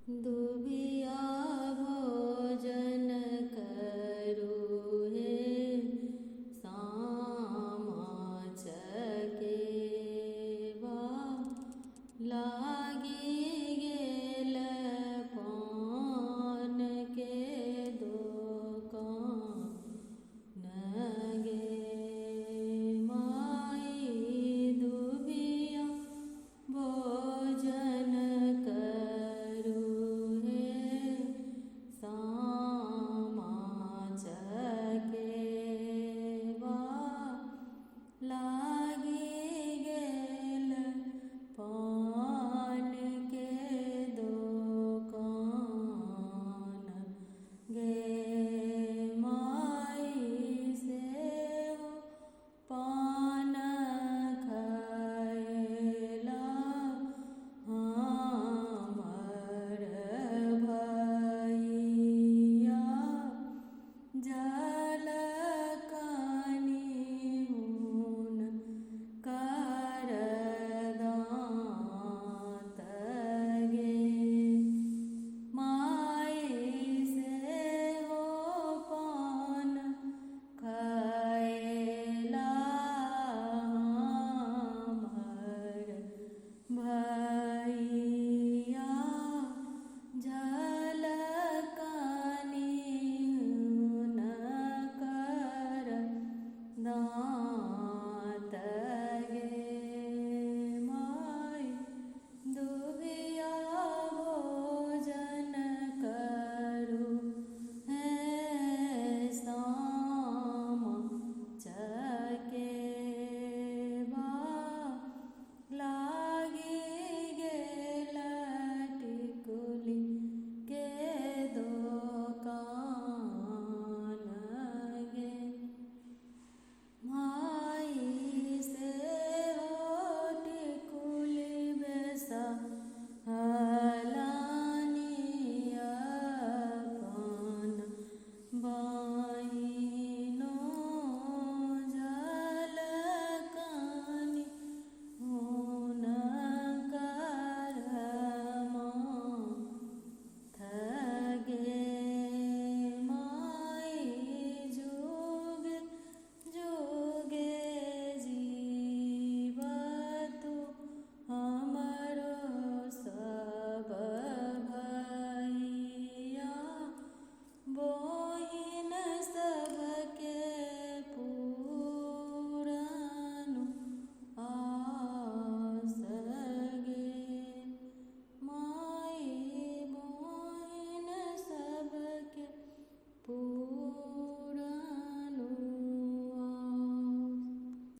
दुबिया भोजन करू हे सामा चकेबा लागी गेल पान के दोकान गे माई दुबिया भोजन करू हे सामा चकेबा लागी गेल पान के दोकान गे माई सेहो पान खयला हमर भैया जल कनि हुनकर दाँत गे माई सेहो पान खयला हमर भैया जल कनि हुनकर दाँत गे माई दुबिया भोजन करू हे सामा चकेबा लागी गेल टिकुली के दोकान गे माई सेहो टिकुली बेसाहलनि अपन बहिनो जल कनि हुनकर माथ गे माई जुगे जुगे जीवतु हमरो सब भैया बहिन सबके पूरनु आस गे माई बहिन सबके